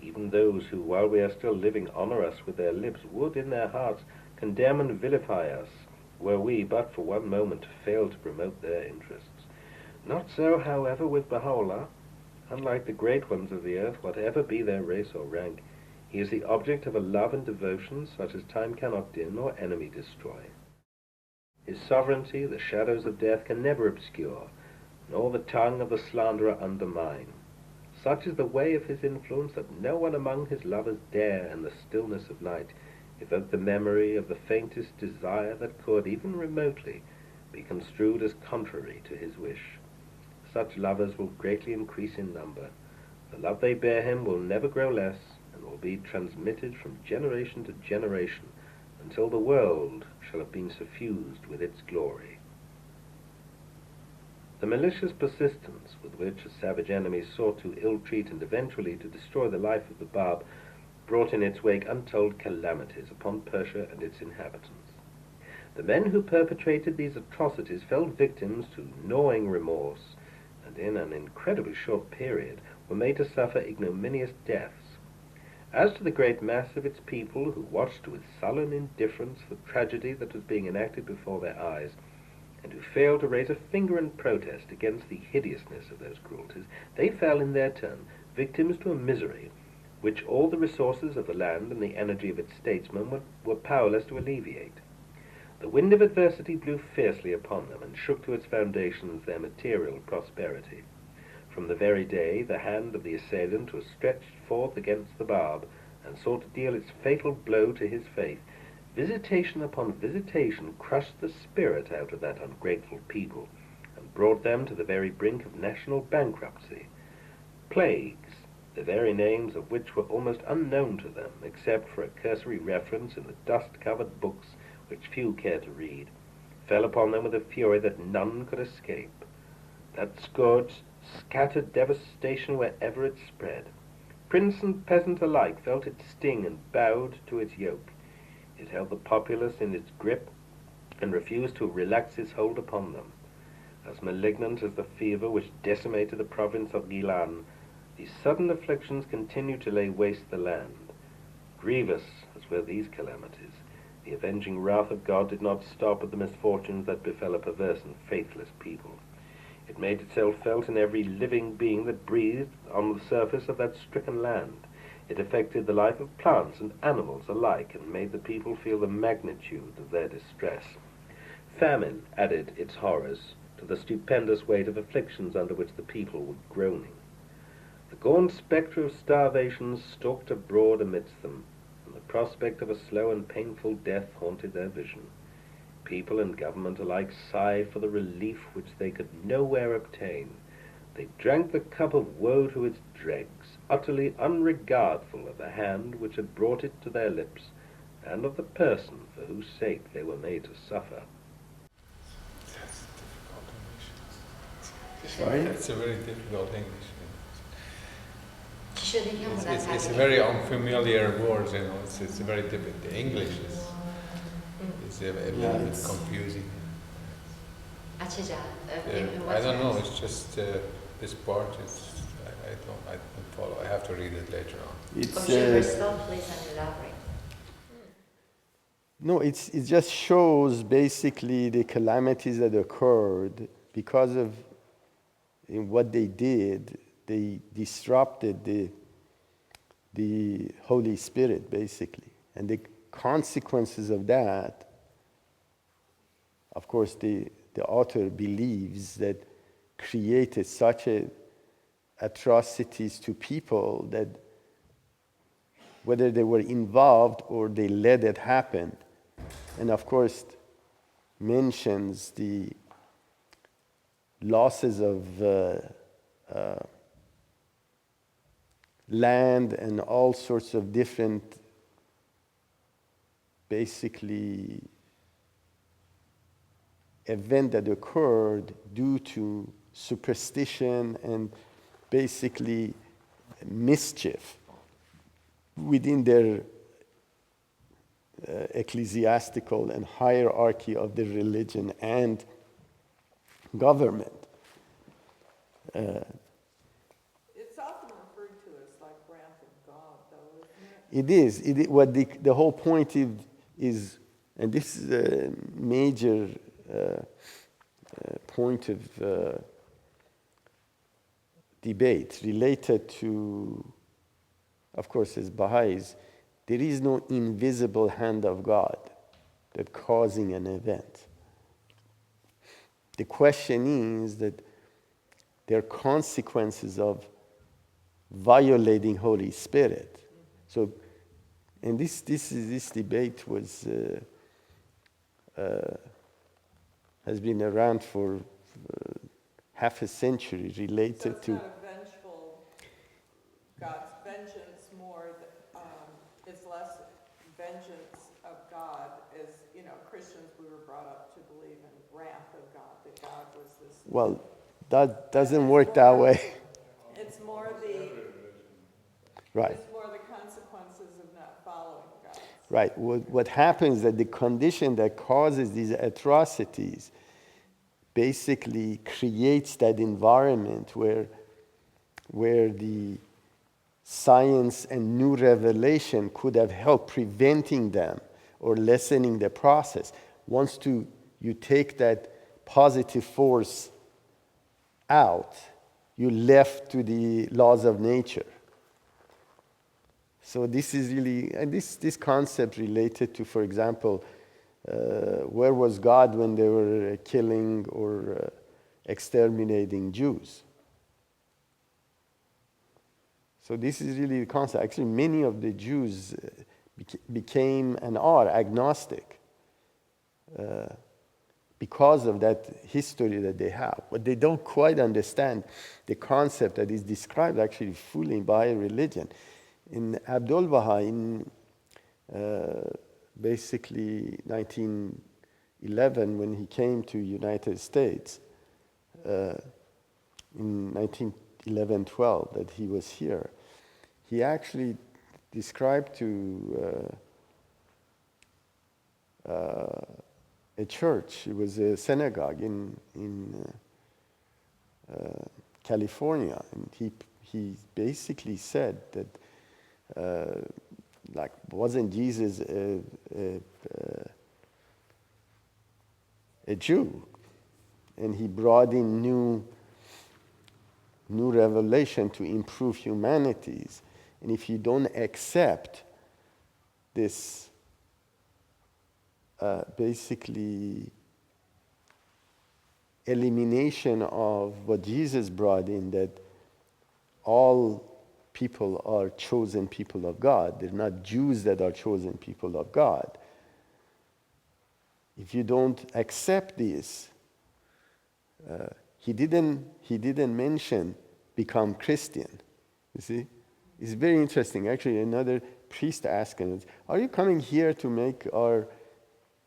[SPEAKER 2] Even those who, while we are still living, honor us with their lips, would in their hearts condemn and vilify us, were we but for one moment to fail to promote their interests. Not so, however, with Baha'u'llah. Unlike the great ones of the earth, whatever be their race or rank, he is the object of a love and devotion such as time cannot dim nor enemy destroy. His sovereignty the shadows of death can never obscure, nor the tongue of the slanderer undermine. Such is the way of his influence that no one among his lovers dare, in the stillness of night, evoke the memory of the faintest desire that could, even remotely, be construed as contrary to his wish. Such lovers will greatly increase in number. The love they bear him will never grow less, and will be transmitted from generation to generation, until the world shall have been suffused with its glory. The malicious persistence with which a savage enemy sought to ill-treat and eventually to destroy the life of the Bab brought in its wake untold calamities upon Persia and its inhabitants. The men who perpetrated these atrocities fell victims to gnawing remorse, and in an incredibly short period were made to suffer ignominious deaths. As to the great mass of its people, who watched with sullen indifference the tragedy that was being enacted before their eyes, and who failed to raise a finger in protest against the hideousness of those cruelties, they fell in their turn victims to a misery which all the resources of the land and the energy of its statesmen were powerless to alleviate. The wind of adversity blew fiercely upon them, and shook to its foundations their material prosperity. From the very day the hand of the assailant was stretched forth against the Bab, and sought to deal its fatal blow to his faith, visitation upon visitation crushed the spirit out of that ungrateful people, and brought them to the very brink of national bankruptcy. Plagues, the very names of which were almost unknown to them, except for a cursory reference in the dust-covered books which few care to read, fell upon them with a fury that none could escape. That scourge scattered devastation wherever it spread. Prince and peasant alike felt its sting and bowed to its yoke. It held the populace in its grip and refused to relax its hold upon them. As malignant as the fever which decimated the province of Gilan, these sudden afflictions continued to lay waste the land. Grievous as were these calamities, the avenging wrath of God did not stop at the misfortunes that befell a perverse and faithless people. It made itself felt in every living being that breathed on the surface of that stricken land. It affected the life of plants and animals alike, and made the people feel the magnitude of their distress. Famine added its horrors to the stupendous weight of afflictions under which the people were groaning. The gaunt spectre of starvation stalked abroad amidst them, and the prospect of a slow and painful death haunted their vision. People and government alike sighed for the relief which they could nowhere obtain. They drank the cup of woe to its dregs, utterly unregardful of the hand which had brought it to their lips, and of the person for whose sake they were made to suffer.
[SPEAKER 5] That's difficult English.
[SPEAKER 1] Sorry?
[SPEAKER 5] It's a very difficult English. It's a very unfamiliar word, you know. It's a very difficult. The English is a little bit confusing. I don't know. It's just this part. I don't follow. I have to read it later on.
[SPEAKER 4] Please elaborate.
[SPEAKER 1] No, it just shows basically the calamities that occurred because of what they did. They disrupted the Holy Spirit, basically. And the consequences of that, of course, the author believes that created such atrocities to people that whether they were involved or they let it happen. And of course, mentions the losses of land and all sorts of different, basically, event that occurred due to superstition and basically mischief within their ecclesiastical and hierarchy of the religion and government.
[SPEAKER 3] It's often referred to as like wrath of God, though, isn't it?
[SPEAKER 1] It is. What the whole point is, and this is a major point of debate related to, of course, as Baha'is, there is no invisible hand of God that causing an event. The question is that there are consequences of violating Holy Spirit. So, and this debate was has been around for half a century related
[SPEAKER 3] so
[SPEAKER 1] to.
[SPEAKER 3] Not a vengeful God's vengeance, more it's less vengeance of God. As you know, Christians, we were brought up to believe in wrath of God, that God was this.
[SPEAKER 1] Well, that doesn't work that way.
[SPEAKER 3] It's more the.
[SPEAKER 1] Right.
[SPEAKER 3] It's more the consequences of not following God.
[SPEAKER 1] Right. What happens is that the condition that causes these atrocities basically creates that environment where the science and new revelation could have helped preventing them or lessening the process. Once you take that positive force out, you're left to the laws of nature. So this is really, and this concept related to, for example, where was God when they were killing or exterminating Jews? So this is really the concept. Actually, many of the Jews became and are agnostic because of that history that they have. But they don't quite understand the concept that is described actually fully in Baha'i religion. In Abdul Baha, in basically 1911, when he came to United States, in 1911-12, that he was here, he actually described to a church. It was a synagogue in California, and he basically said that like, wasn't Jesus a Jew? And he brought in new revelation to improve humanities. And if you don't accept this basically elimination of what Jesus brought in, that all people are chosen people of God. They're not Jews that are chosen people of God. If you don't accept this, he didn't mention become Christian. You see, It's very interesting. Actually, another priest asked him, are you coming here to make our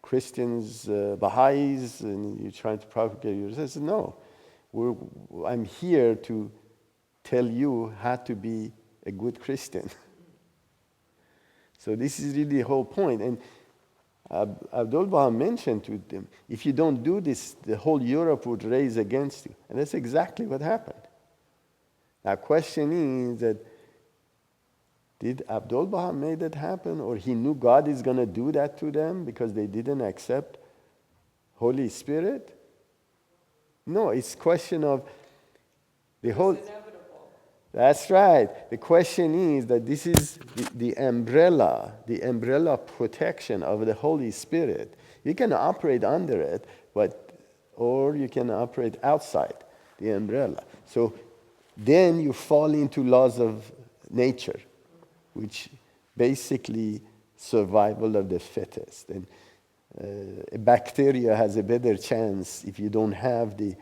[SPEAKER 1] Christians Baha'is and you're trying to propagate yours? I said, no. I'm here to tell you how to be a good Christian. So this is really the whole point. And Abdul Baha mentioned to them, if you don't do this, the whole Europe would raise against you. And that's exactly what happened. Now, question is that, did Abdul Baha make that happen, or he knew God is going to do that to them because they didn't accept Holy Spirit? No, it's question of the whole...
[SPEAKER 3] It's inevitable.
[SPEAKER 1] That's right. The question is that this is the umbrella protection of the Holy Spirit. You can operate under it, or you can operate outside the umbrella. So then you fall into laws of nature, which basically survival of the fittest. And a bacteria has a better chance if you don't have the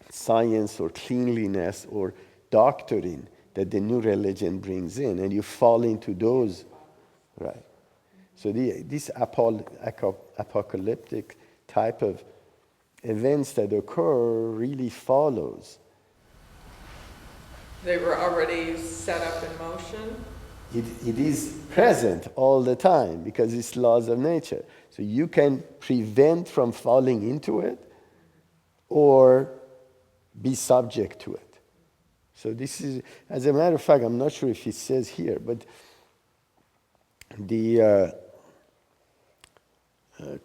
[SPEAKER 1] science or cleanliness or doctrine that the new religion brings in, and you fall into those, right? So this apocalyptic type of events that occur really follows.
[SPEAKER 3] They were already set up in motion?
[SPEAKER 1] It is present all the time because it's laws of nature. So you can prevent from falling into it or be subject to it. So this is, as a matter of fact, I'm not sure if it says here, but the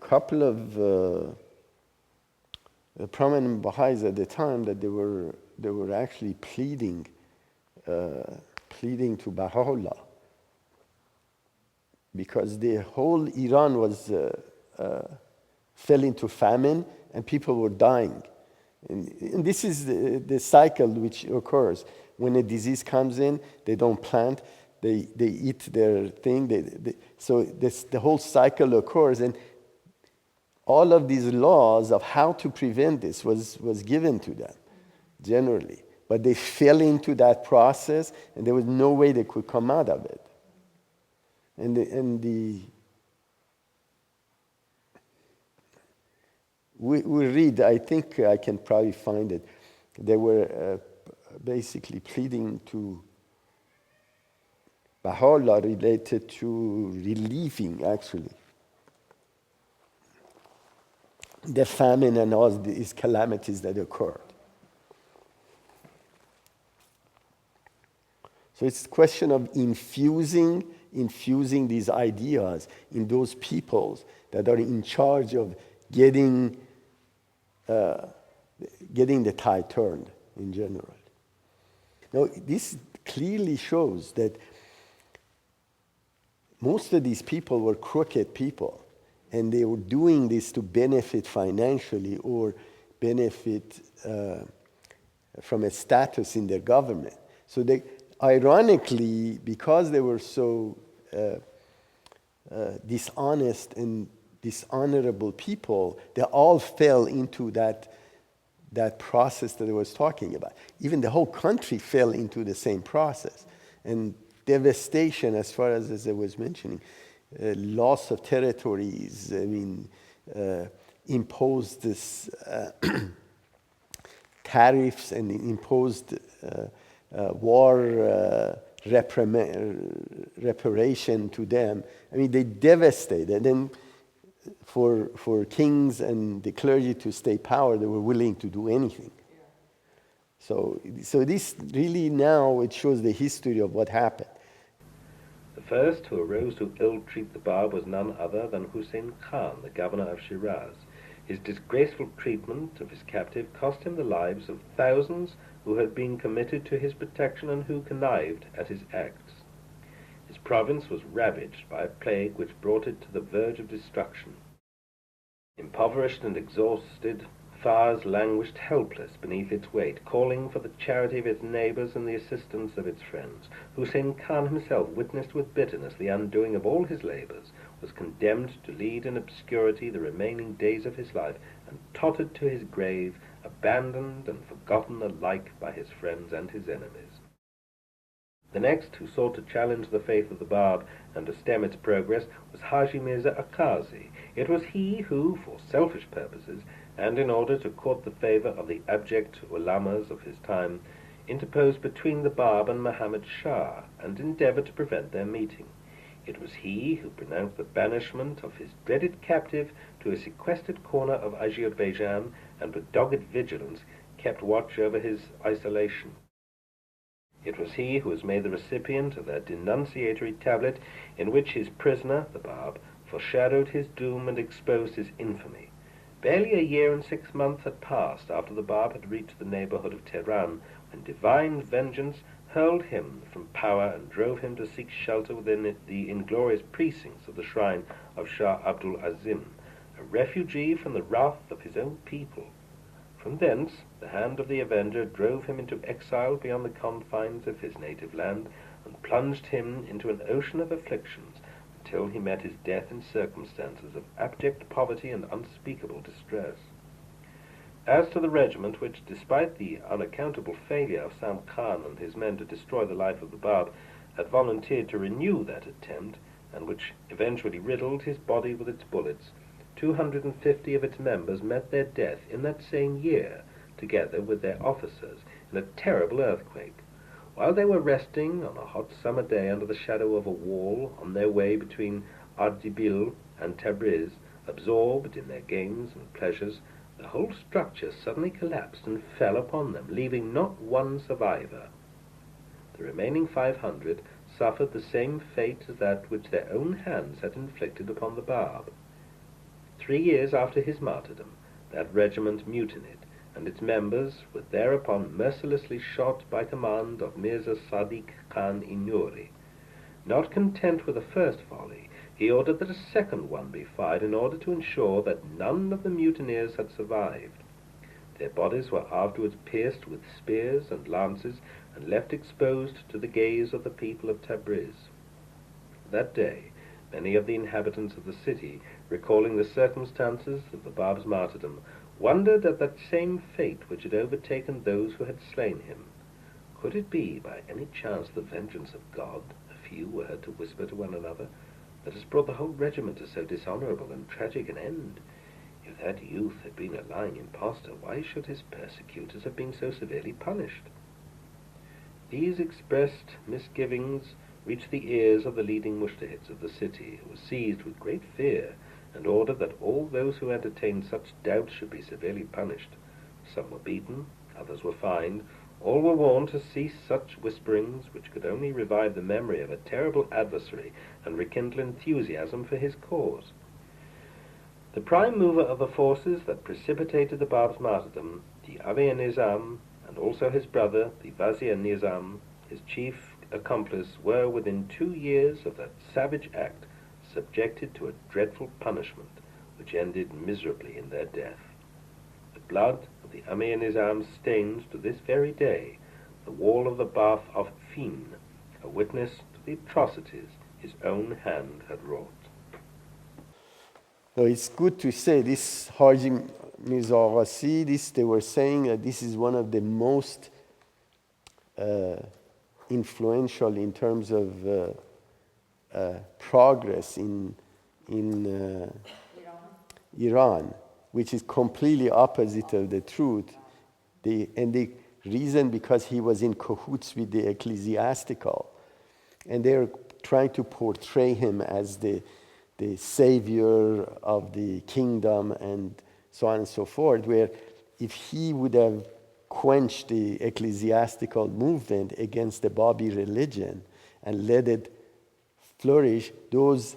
[SPEAKER 1] couple of prominent Baha'is at the time that they were actually pleading to Baha'u'llah because the whole Iran was fell into famine and people were dying. And this is the cycle which occurs. When a disease comes in, they don't plant, they eat their thing. So the whole cycle occurs. And all of these laws of how to prevent this was given to them, generally. But they fell into that process, and there was no way they could come out of it. We read, I think I can probably find it. They were basically pleading to Baha'u'llah related to relieving, actually, the famine and all these calamities that occurred. So it's a question of infusing these ideas in those peoples that are in charge of getting the tide turned in general. Now, this clearly shows that most of these people were crooked people, and they were doing this to benefit financially or benefit from a status in their government. So they, ironically, because they were so dishonest and dishonorable people, they all fell into that process that I was talking about. Even the whole country fell into the same process. And devastation, as far as I was mentioning, loss of territories, imposed this tariffs and imposed war reparation to them. They devastated. And for kings and the clergy to stay power, they were willing to do anything. So this really now, it shows the history of what happened.
[SPEAKER 2] The first who arose to ill-treat the Bab was none other than Hussein Khan, the governor of Shiraz. His disgraceful treatment of his captive cost him the lives of thousands who had been committed to his protection and who connived at his acts. His province was ravaged by a plague which brought it to the verge of destruction. Impoverished and exhausted, Fars languished helpless beneath its weight, calling for the charity of its neighbors and the assistance of its friends. Hussein Khan himself witnessed with bitterness the undoing of all his labors, was condemned to lead in obscurity the remaining days of his life, and tottered to his grave, abandoned and forgotten alike by his friends and his enemies. The next who sought to challenge the faith of the Bab and to stem its progress was Haji Mirza Akazi. It was he who, for selfish purposes, and in order to court the favor of the abject ulamas of his time, interposed between the Bab and Muhammad Shah, and endeavored to prevent their meeting. It was he who pronounced the banishment of his dreaded captive to a sequestered corner of Azerbaijan, and with dogged vigilance kept watch over his isolation. It was he who was made the recipient of that denunciatory tablet in which his prisoner, the Bab, foreshadowed his doom and exposed his infamy. Barely a year and 6 months had passed after the Bab had reached the neighborhood of Tehran, when divine vengeance hurled him from power and drove him to seek shelter within the inglorious precincts of the shrine of Shah Abdul Azim, a refugee from the wrath of his own people. From thence, the hand of the avenger drove him into exile beyond the confines of his native land, and plunged him into an ocean of afflictions, until he met his death in circumstances of abject poverty and unspeakable distress. As to the regiment which, despite the unaccountable failure of Sam Khan and his men to destroy the life of the Bab, had volunteered to renew that attempt, and which eventually riddled his body with its bullets, 250 of its members met their death in that same year, together with their officers, in a terrible earthquake, while they were resting on a hot summer day under the shadow of a wall on their way between Ardabil and Tabriz. Absorbed in their games and pleasures, the whole structure suddenly collapsed and fell upon them, leaving not one survivor. The remaining 500 suffered the same fate as that which their own hands had inflicted upon the Bab. 3 years after his martyrdom, that regiment mutinied, and its members were thereupon mercilessly shot by command of Mirza Sadiq Khan Inuri. Not content with the first volley, he ordered that a second one be fired in order to ensure that none of the mutineers had survived. Their bodies were afterwards pierced with spears and lances and left exposed to the gaze of the people of Tabriz. That day, many of the inhabitants of the city, recalling the circumstances of the Bab's martyrdom, wondered at that same fate which had overtaken those who had slain him. Could it be, by any chance, the vengeance of God, a few were heard to whisper to one another, that has brought the whole regiment to so dishonorable and tragic an end? If that youth had been a lying impostor, why should his persecutors have been so severely punished? These expressed misgivings reached the ears of the leading mushtahids of the city, who were seized with great fear, and ordered that all those who entertained such doubts should be severely punished. Some were beaten, others were fined, all were warned to cease such whisperings, which could only revive the memory of a terrible adversary and rekindle enthusiasm for his cause. The prime mover of the forces that precipitated the Bab's martyrdom, the Abi-Nizam, and also his brother, the Wazir-Nizam, his chief accomplice, were within 2 years of that savage act subjected to a dreadful punishment, which ended miserably in their death. The blood of the Amir-Nizam stains to this very day the wall of the bath of Fin, a witness to the atrocities his own hand had wrought.
[SPEAKER 1] So it's good to say this Haji Mirza Aghasi, they were saying that this is one of the most influential in terms of progress in Iran, which is completely opposite of the truth. And the reason, because he was in cahoots with the ecclesiastical, and they're trying to portray him as the savior of the kingdom and so on and so forth, where if he would have quenched the ecclesiastical movement against the Bab'i religion and let it flourish, those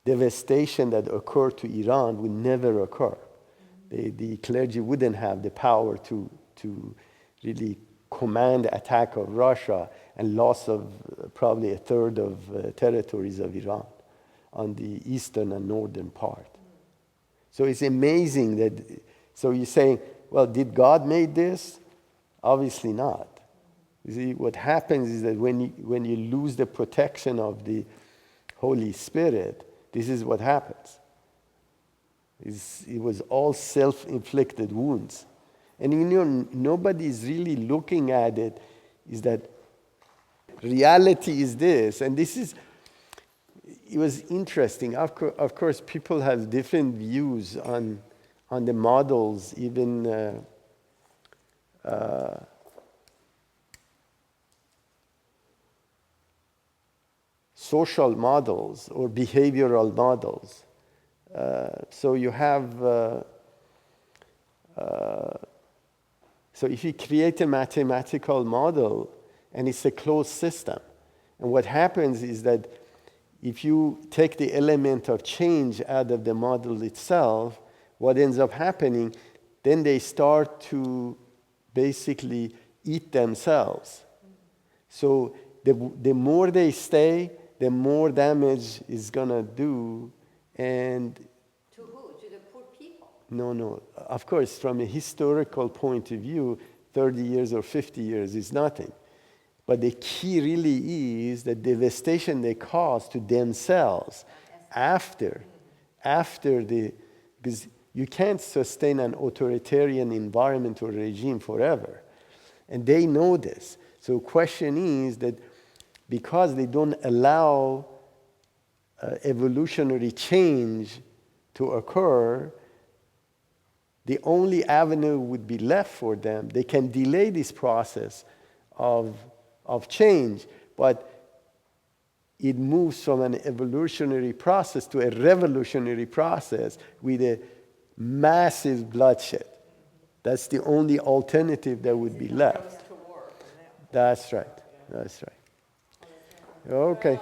[SPEAKER 1] devastation that occurred to Iran would never occur. The clergy wouldn't have the power to really command the attack of Russia and loss of probably a third of territories of Iran on the eastern and northern part. So it's amazing that, so you're saying, well, did God make this? Obviously not. You see, what happens is that when you lose the protection of the Holy Spirit, this is what happens. It was all self-inflicted wounds. And nobody is really looking at it, is that Reality is this, and this is, it was interesting. Of course, people have different views on the models, even social models or behavioral models. So you have, so if you create a mathematical model and it's a closed system, and what happens is that if you take the element of change out of the model itself, what ends up happening, then they start to basically eat themselves. So the more they stay, the more damage is gonna do. And
[SPEAKER 4] to who? To the poor people?
[SPEAKER 1] No. Of course, from a historical point of view, 30 years or 50 years is nothing. But the key really is the devastation they cause to themselves after because you can't sustain an authoritarian environment or regime forever. And they know this. So the question is that because they don't allow evolutionary change to occur, the only avenue would be left for them. They can delay this process of change, but it moves from an evolutionary process to a revolutionary process with a massive bloodshed. That's the only alternative that would be left. That's right. Okay.